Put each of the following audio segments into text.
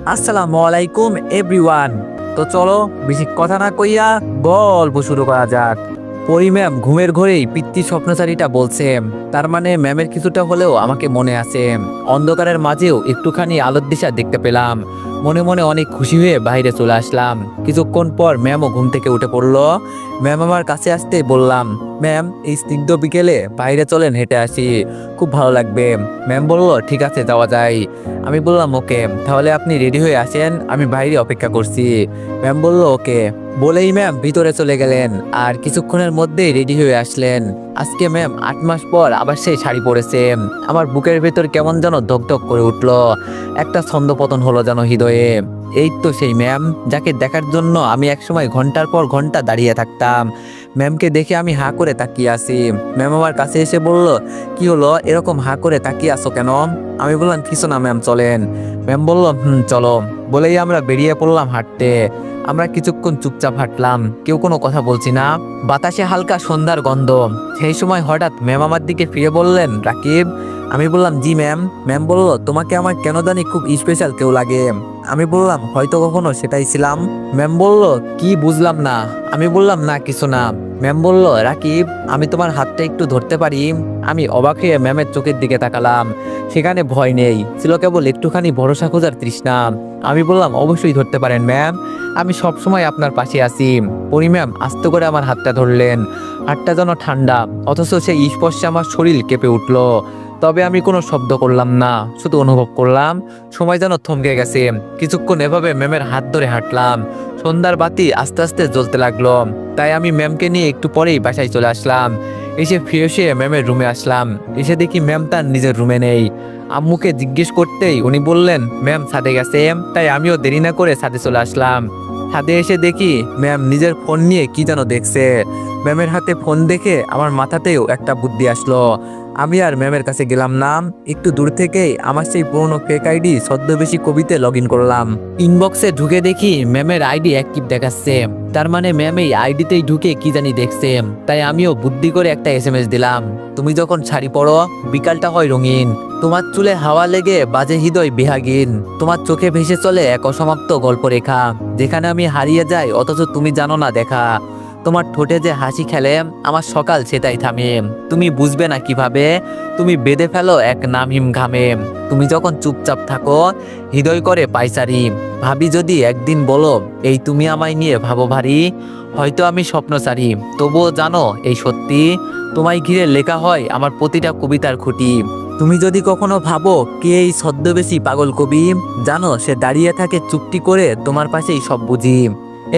আসসালামু আলাইকুম এভরিওয়ান। তো চলো বেশি কথা না কইয়া গল্প শুরু করা যাক। পরি ম্যাম ঘুমের ঘরেই পিতৃ স্বপ্নচারীটা বলছে, তার মানে ম্যামের কিছুটা হলেও আমাকে মনে আছে। অন্ধকারের মাঝেও একটুখানি আলোর দিশা দেখতে পেলাম। মনে মনে অনেক খুশি হয়ে বাইরে চলে আসলাম। কিছুক্ষণ পর ম্যামও ঘুম থেকে উঠে পড়লো। ম্যাম আমার কাছে আসতে বললাম, ম্যাম এই স্নিগ্ধ বিকেলে বাইরে চলেন, হেঁটে আসি, খুব ভালো লাগবে। ম্যাম বললো ঠিক আছে যাওয়া যায়। আমি বললাম ওকে, তাহলে আপনি রেডি হয়ে আসেন, আমি বাইরে অপেক্ষা করছি। ম্যাম বলল ওকে, বলেই ম্যাম ভিতরে চলে গেলেন আর কিছুক্ষণের মধ্যেই রেডি হয়ে আসলেন। আজকে ম্যাম 8 মাস পর আবার সেই শাড়ি পরেছে। আমার বুকের ভেতর কেমন যেন ধকধক করে উঠলো, একটা ছন্দপতন হলো যেন হৃদয়ে। এই তো সেই ম্যাম যাকে দেখার জন্য আমি একসময় ঘন্টার পর ঘন্টা দাঁড়িয়ে থাকতাম। ম্যামকে দেখে আমি হাঁ করে তাকিয়ে আছি। ম্যাম আমার কাছে এসে বলল, কি হলো এরকম হাঁ করে তাকিয়ে আছো কেন? আমি বললাম কিছু না ম্যাম, চলেন। ম্যাম বলল চলো। বলেই আমরা বেরিয়ে পড়লাম হাঁটতে। আমরা কিছুক্ষণ চুপচাপ হাঁটলাম, কেউ কোনো কথা বলছি না। বাতাসে হালকা সন্ধ্যার গন্ধ। সেই সময় হঠাৎ ম্যাম আমার দিকে ফিরে বললেন, রাকিব। আমি বললাম জি ম্যাম। ম্যাম বলল, তোমাকে আমার কেন জানি খুব স্পেশাল কেউ লাগে। আমি বললাম হয়তো কখনো সেটাই ছিলাম। ম্যাম বলল, কি বুঝলাম না। আমি বললাম না কিছু না। ম্যাম বলল, রাকিব আমি তোমার হাতটা একটু ধরতে পারি? আমি অবাক হয়ে ম্যামের চোখের দিকে তাকালাম। সেখানে ভয় নেই, ছিল কেবল একটুখানি ভরসা খোঁজার তৃষ্ণা। আমি বললাম অবশ্যই ধরতে পারেন ম্যাম, আমি সব সময় আপনার পাশে আছি। পরি ম্যাম আস্তে করে আমার হাতটা ধরলেন। হাতটা যেন ঠান্ডা, অথচ সেই স্পর্শে আমার শরীর কেঁপে উঠল। তবে আমি কোনো শব্দ করলাম না, শুধু অনুভব করলাম সময় যেন থমকে গেছে। কিছুক্ষণ এভাবে ম্যামের হাত ধরে হাঁটলাম। সন্ধ্যার বাতি আস্তে আস্তে জ্বলতে লাগলো। তাই আমি ম্যামকে নিয়ে একটু পরেই বাসায় চলে আসলাম। এসে ফ্রেশ হয়ে ম্যামের রুমে আসলাম। এসে দেখি ম্যাম তার নিজের রুমে নেই। আম্মুকে জিজ্ঞেস করতেই উনি বললেন ম্যাম ছাদে গেছে। তাই আমিও দেরি না করে ছাদে চলে আসলাম। ছাদে এসে দেখি ম্যাম নিজের ফোন নিয়ে কি যেন দেখছে। ম্যামের হাতে ফোন দেখে আমার মাথাতেও একটা বুদ্ধি আসলো। আমি আর ম্যামের কাছে গেলাম না, একটু দূর থেকেই আমার সেই পুরনো ফেক আইডি ছদ্মবেশী কবিতে লগ ইন করলাম। ইনবক্সে ঢুকে দেখি ম্যামের আইডি অ্যাক্টিভ দেখাচ্ছে। তার মানে ম্যাম এই আইডিতেই ঢুকে কি জানি দেখছে। তাই আমিও বুদ্ধি করে একটা এসএমএস দিলাম, তুমি যখন শাড়ি পরো বিকালটা হয় রঙিন, তোমার চুলে হাওয়া লেগে বাজে হৃদয় বিহাগীন, তোমার চোখে ভেসে চলে এক অসমাপ্ত গল্পরেখা, যেখানে আমি হারিয়ে যাই অথচ তুমি জানো না দেখা, তোমার ঠোঁটে যে হাসি খেলে আমার সকাল সেটাই থামে, তুমি বুঝবে না কিভাবে, তুমি বেঁধে ফেলো এক নামহীন ঘামে, তুমি যখন চুপচাপ থাকো হৃদয় করে পাইচারি, ভাবি যদি একদিন বলো এই তুমি আমায় নিয়ে ভাবো ভারী, হয়তো আমি স্বপ্নচারী তবুও জানো এই সত্যি, তোমায় ঘিরে লেখা হয় আমার প্রতিটা কবিতার খুঁটি, তুমি যদি কখনো ভাবো কে এই ছদ্মবেশী পাগল কবি, জানো সে দাঁড়িয়ে থাকে চুপটি করে তোমার পাশেই সব বুঝি।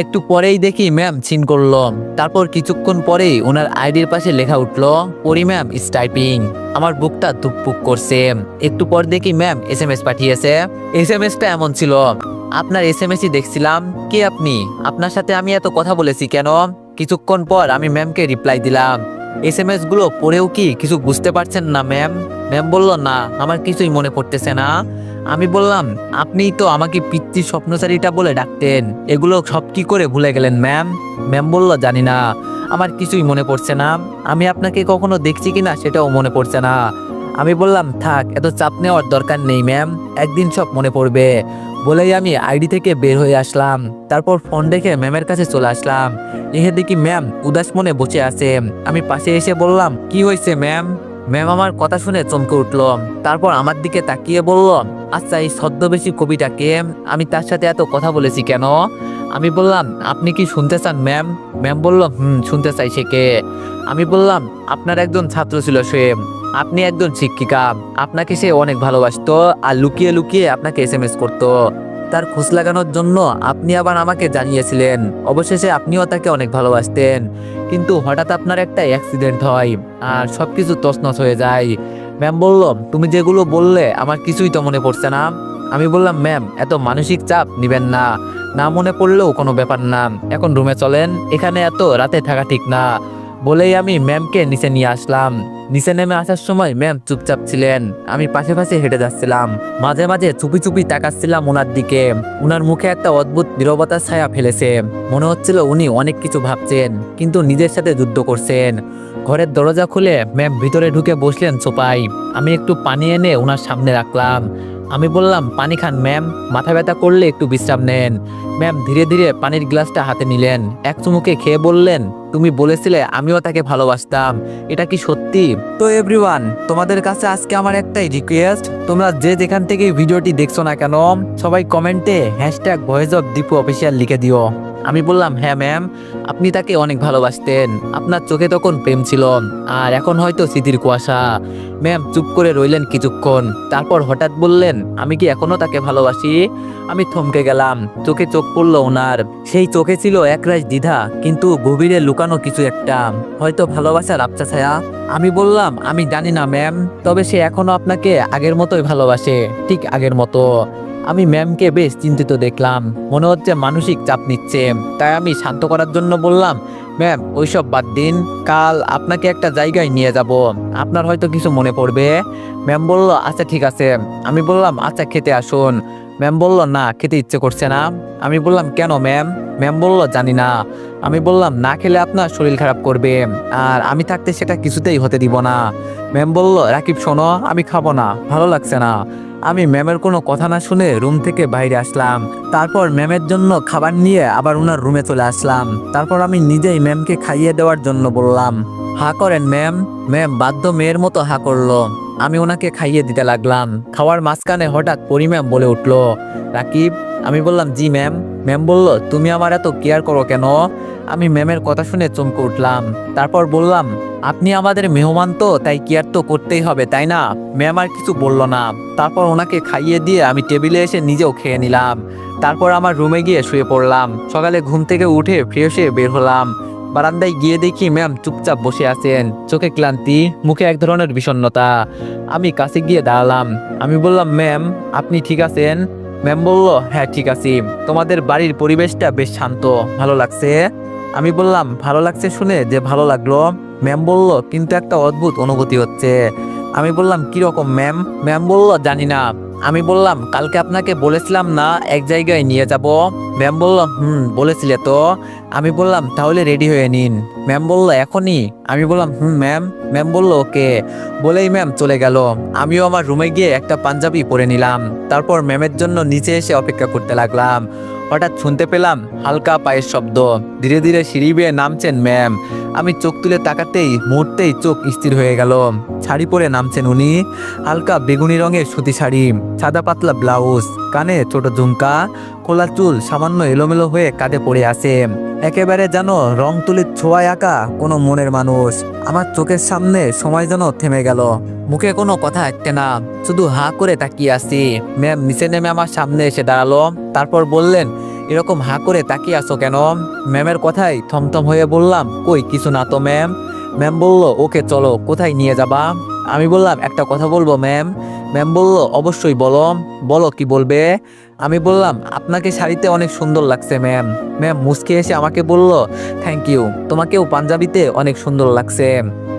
একটু পরেই দেখি ম্যাম সিন করলো। তারপর কিছুক্ষণ পরেই ওনার আইডির পাশে লেখা উঠলো, পরি ম্যাম ইজ টাইপিং। আমার বুকটা ধুকপুক করছে। একটু পর দেখি ম্যাম এসএমএস পাঠিয়েছে। এসএমএসটা এমন ছিল, আপনার এসএমএসই দেখছিলাম, কে আপনি, আপনার সাথে আমি এত কথা বলেছি কেন। কিছুক্ষণ পর আমি ম্যামকে রিপ্লাই দিলাম, এসএমএস গুলো পড়েও কি কিছু বুঝতে পারছেন না ম্যাম? ম্যাম বলল না আমার কিছুই মনে পড়তেছে না। আমি বললাম আপনিই তো আমাকে পিতৃ স্বপ্নচারীটা বলে ডাকতেন, এগুলো সব কি করে ভুলে গেলেন ম্যাম? ম্যাম বলল জানি না, আমার কিছুই মনে পড়ছে না, আমি আপনাকে কখনো দেখছি কিনা সেটাও মনে পড়ছে না। আমি বললাম থাক এত চাপ নেওয়ার দরকার নেই ম্যাম, একদিন সব মনে পড়বে। বলেই আমি আইডি থেকে বের হয়ে আসলাম। তারপর ফোন রেখে ম্যামের কাছে চলে আসলাম। এসে দেখি ম্যাম উদাস মনে বসে আছে। আমি পাশে এসে বললাম, কি হয়েছে ম্যাম? ম্যাম আমার কথা শুনে চমকে উঠল। তারপর আমার দিকে তাকিয়ে বলল, আচ্ছা এই ছদ্মবেশী কবিটা কে, আমি তার সাথে এত কথা বলেছি কেন? আমি বললাম আপনি কি শুনতে চান ম্যাম? ম্যাম বলল শুনতে চাই সে কে। আমি বললাম আপনার একজন ছাত্র ছিল সে, আপনি একজন শিক্ষিকা, আপনাকে সে অনেক ভালোবাসতো আর লুকিয়ে লুকিয়ে আপনাকে এসএমএস করতো, তার খোঁজ লাগানোর জন্য আপনি আবার আমাকে জানিয়েছিলেন। অবশেষে আপনিও তাকে অনেক ভালোবাসতেন, কিন্তু হঠাৎ আপনার একটা অ্যাক্সিডেন্ট হয় আর সবকিছু তছনছ হয়ে যায়। ম্যাম বলল, তুমি যেগুলো বললে আমার কিছুই তো মনে পড়ছে না। আমি বললাম ম্যাম এত মানসিক চাপ নিবেন না, না মনে পড়লেও কোনো ব্যাপার না, এখন রুমে চলেন, এখানে এত রাতে থাকা ঠিক না। বলেই আমি ম্যামকে নিচে নিয়ে আসলাম। নিচে নেমে আসার সময় ম্যাম চুপচাপ ছিলেন, আমি পাশে পাশে হেঁটে যাচ্ছিলাম, মাঝে মাঝে চুপি চুপি তাকাচ্ছিলাম ওনার দিকে। ওনার মুখে একটা অদ্ভুত নীরবতার ছায়া ফেলেছে, মনে হচ্ছিল উনি অনেক কিছু ভাবছেন কিন্তু নিজের সাথে যুদ্ধ করছেন। ঘরের দরজা খুলে ম্যাম ভিতরে ঢুকে বসলেন সোফায়। আমি একটু পানি এনে ওনার সামনে রাখলাম। আমি বললাম পানি খান ম্যাম, মাথা ব্যথা করলে একটু বিশ্রাম নেন। ম্যাম ধীরে ধীরে পানির গ্লাসটা হাতে নিলেন, এক চুমুকে খেয়ে বললেন, তুমি বলেছিলে আমিও তাকে ভালোবাসতাম, এটা কি সত্যি? তো এভরিওয়ান, তোমাদের কাছে আজকে আমার একটাই রিকোয়েস্ট, তোমরা যে যেখান থেকে ভিডিওটি দেখছো না কেন সবাই কমেন্টে #VoiceOfDipu লিখে দিও। আমি বললাম, হ্যাঁ ম্যাম, আপনি তাকে অনেক ভালোবাসতেন, আপনার চোখে তখন প্রেম ছিল, আর এখন হয়তো স্মৃতির কুয়াশা। ম্যাম চুপ করে রইলেন কিছুক্ষণ, তারপর হঠাৎ বললেন, আমি কি এখনো তাকে ভালোবাসি? আমি থমকে গেলাম, চোখে চোখ পড়লো ওনার। সেই চোখে ছিল একরাশ দ্বিধা, কিন্তু গভীরে লুকানো কিছু একটা, হয়তো ভালোবাসার আবছা ছায়া। আমি বললাম, আমি জানি না ম্যাম, তবে সে এখনো আপনাকে আগের মতোই ভালোবাসে, ঠিক আগের মতো। আমি ম্যামকে বেশ চিন্তিত দেখলাম, মনে হচ্ছে মানসিক চাপ নিচ্ছে। তাই আমি শান্ত করার জন্য বললাম, ম্যাম ওইসব বাদ দিন, কাল আপনাকে একটা জায়গায় নিয়ে যাব, আপনার হয়তো কিছু মনে পড়বে। ম্যাম বলল, আচ্ছা ঠিক আছে। আমি বললাম, আচ্ছা খেতে আসুন। ম্যাম বলল, না খেতে ইচ্ছে করছে না। আমি বললাম, কেন ম্যাম? ম্যাম বলল, জানি না। আমি বললাম, না খেলে আপনার শরীর খারাপ করবে, আর আমি থাকতে সেটা কিছুতেই হতে দিব না। ম্যাম বলল, রাকিব শোনো, আমি খাবো না, ভালো লাগছে না। আমি ম্যামের কোনো কথা না শুনে রুম থেকে বাইরে আসলাম। তারপর ম্যামের জন্য খাবার নিয়ে আবার ওনার রুমে চলে আসলাম। তারপর আমি নিজেই ম্যামকে খাইয়ে দেওয়ার জন্য বললাম, হা করেন ম্যাম। ম্যাম বাধ্য মেয়ের মতো হা করলো। আমি ওনাকে খাইয়ে দিতে লাগলাম। খাওয়ার মাঝখানে হঠাৎ পরি ম্যাম বলে উঠলো, রাকিব। আমি বললাম, জি ম্যাম। ম্যাম বলল, তুমি আমার এত কেয়ার করো কেন? আমি ম্যামের কথা শুনে চমকে উঠলাম। তারপর বললাম, আপনি আমাদের মেহমান, তো তাই কেয়ার তো করতেই হবে, তাই না? ম্যাম আর কিছু বলল না। তারপর ওনাকে খাইয়ে দিয়ে আমি টেবিলে এসে নিজেও খেয়ে নিলাম। তারপর আমার রুমে গিয়ে শুয়ে পড়লাম। সকালে ঘুম থেকে উঠে ফ্রেশ হয়ে বের হলাম। বারান্দায় গিয়ে দেখি ম্যাম চুপচাপ বসে আছেন, চোখে ক্লান্তি, মুখে এক ধরনের বিষণ্ণতা। আমি কাছে গিয়ে দাঁড়ালাম। আমি বললাম, ম্যাম আপনি ঠিক আছেন? ম্যাম বলল, হ্যাঁ ঠিক আছি, তোমাদের বাড়ির পরিবেশটা বেশ শান্ত, ভালো লাগছে। আমি বললাম, ভালো লাগছে শুনে যে ভালো লাগলো। ম্যাম বলল, কিন্তু একটা অদ্ভুত অনুভূতি হচ্ছে। আমি বললাম, কিরকম ম্যাম? ম্যাম বলল, জানি না। আমি বললাম, কালকে আপনাকে বলেছিলাম না এক জায়গায় নিয়ে যাব? ম্যাম বলল, বলেছিলে তো। আমি বললাম, তাহলে রেডি হয়ে নিন। ম্যাম বলল, এখনই? আমি বললাম, ম্যাম। ম্যাম বলল, ওকে। বলেই ম্যাম চলে গেল। আমিও আমার রুমে গিয়ে একটা পাঞ্জাবি পরে নিলাম। তারপর ম্যামের জন্য নিচে এসে অপেক্ষা করতে লাগলাম। হঠাৎ শুনতে পেলাম হালকা পায়ের শব্দ, ধীরে ধীরে সিঁড়ি বেয়ে নামছেন ম্যাম। আমি চোখ তুলে তাকাতেই মুহূর্তেই চোখ স্থির হয়ে গেল। শাড়ি পরে নামছেন উনি, হালকা বেগুনি রঙের সুতি শাড়ি, সাদা পাতলা ব্লাউজ, কানে ছোট ঝুমকা, খোলা চুল সামান্য এলোমেলো হয়ে কাঁধে পড়ে আছে, একেবারে যেন রং তুলির ছোঁয়ায় আঁকা কোনো মনের মানুষ। আমার চোখের সামনে সময় যেন থেমে গেল, মুখে কোনো কথা আসছে না, শুধু হা করে তাকিয়ে আছি। ম্যাম নিচে নেমে আমার সামনে এসে দাঁড়ালো। তারপর বললেন, এরকম হা করে তাকিয়ে আছো কেন? ম্যামের কথাই থমথম হয়ে বললাম, কই কিছু না তো ম্যাম। ম্যাম বলল, ওকে চলো, কোথায় নিয়ে যাবা? আমি বললাম, একটা কথা বলবো ম্যাম। ম্যাম বলল, অবশ্যই বলো। বলো কি বলবে? আমি বললাম, আপনাকে শাড়িতে অনেক সুন্দর লাগছে ম্যাম। ম্যাম মুচকে এসে আমাকে বলল, থ্যাংক ইউ, তোমাকেও পাঞ্জাবিতে অনেক সুন্দর লাগছে।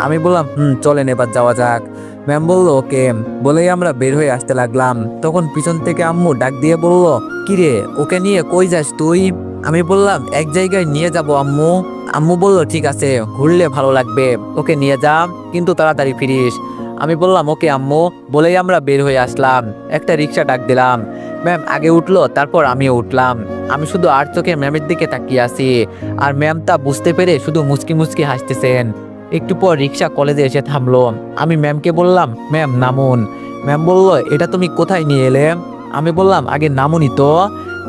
আমি বললাম, চলেন এবার যাওয়া যাক। ম্যাম বলল, ওকে। বলেই আমরা বের হয়ে আসতে লাগলাম। তখন পিছন থেকে আম্মু ডাক দিয়ে বলল, কিরে ওকে নিয়ে কই যাস তুই? আমি বললাম, এক জায়গায় নিয়ে যাব আম্মু। আম্মু বলল, ঠিক আছে, ঘুরলে ভালো লাগবে, ওকে নিয়ে যা, কিন্তু তাড়াতাড়ি ফিরিস। আমি বললাম, ওকে আম্মু। বলেই আমরা বের হয়ে আসলাম। একটা রিক্সা ডাক দিলাম। ম্যাম আগে উঠলো, তারপর আমিও উঠলাম। আমি শুধু আর চোখে ম্যামের দিকে তাকিয়ে আছি, আর ম্যাম তা বুঝতে পেরে শুধু মুচকি মুচকি হাসতেছেন। একটু পর রিক্সা কলেজে এসে থামলো। আমি ম্যামকে বললাম, ম্যাম নামুন। ম্যাম বলল, এটা তুমি কোথায় নিয়ে এলে? আমি বললাম, আগে নামুনি তো।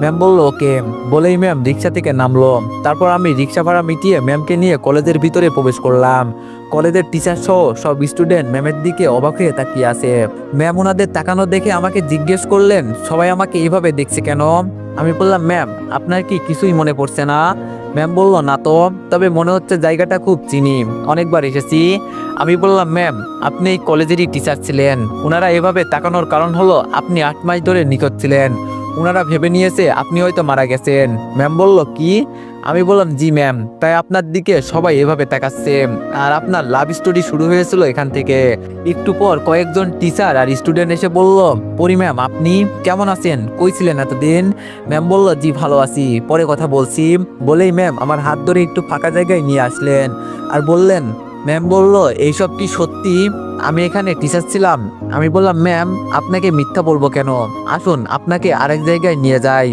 ম্যাম বলল, ওকে। বলেই ম্যাম রিক্সা থেকে নামলো। তারপর আমি রিক্সা ভাড়া মিটিয়ে ম্যামকে নিয়ে কলেজের ভিতরে প্রবেশ করলাম। কলেজের টিচার সহ সব স্টুডেন্ট ম্যামের দিকে অবাক হয়ে তাকিয়ে আছে। ম্যাম ওনাদের তাকানো দেখে আমাকে জিজ্ঞেস করলেন, সবাই আমাকে এইভাবে দেখছে কেন? আমি বললাম, ম্যাম আপনার কি কিছুই মনে পড়ছে না? ম্যাম বলল, না তো, তবে মনে হচ্ছে জায়গাটা খুব চিনি, অনেকবার এসেছি। আমি বললাম, ম্যাম আপনি এই কলেজেরই টিচার ছিলেন। ওনারা এভাবে তাকানোর কারণ হলো আপনি 8 মাস ধরে নিখোঁজ ছিলেন। ওনারা ভেবে নিয়েছে আপনি হয়তো মারা গেছেন। ম্যাম বলল, কি? আমি বললাম, জি ম্যাম, তাই আপনার দিকে সবাই এভাবে তাকাচ্ছে। আর আপনার লাভ স্টোরি শুরু হয়েছিল এখান থেকে। একটু পর কয়েকজন টিচার আর স্টুডেন্ট এসে বলল, পরি ম্যাম আপনি কেমন আছেন, কই ছিলেন এতদিন? ম্যাম বলল, জি ভালো আছি, পরে কথা বলছি। বলেই ম্যাম আমার হাত ধরে একটু ফাঁকা জায়গায় নিয়ে আসলেন আর বললেন, ম্যাম বলল, এইসব কি সত্যি? আমি এখানে টিচার ছিলাম। আমি বললাম, ম্যাম আপনাকে মিথ্যা বলবো কেন, আসুন আপনাকে আরেক জায়গায় নিয়ে যাই।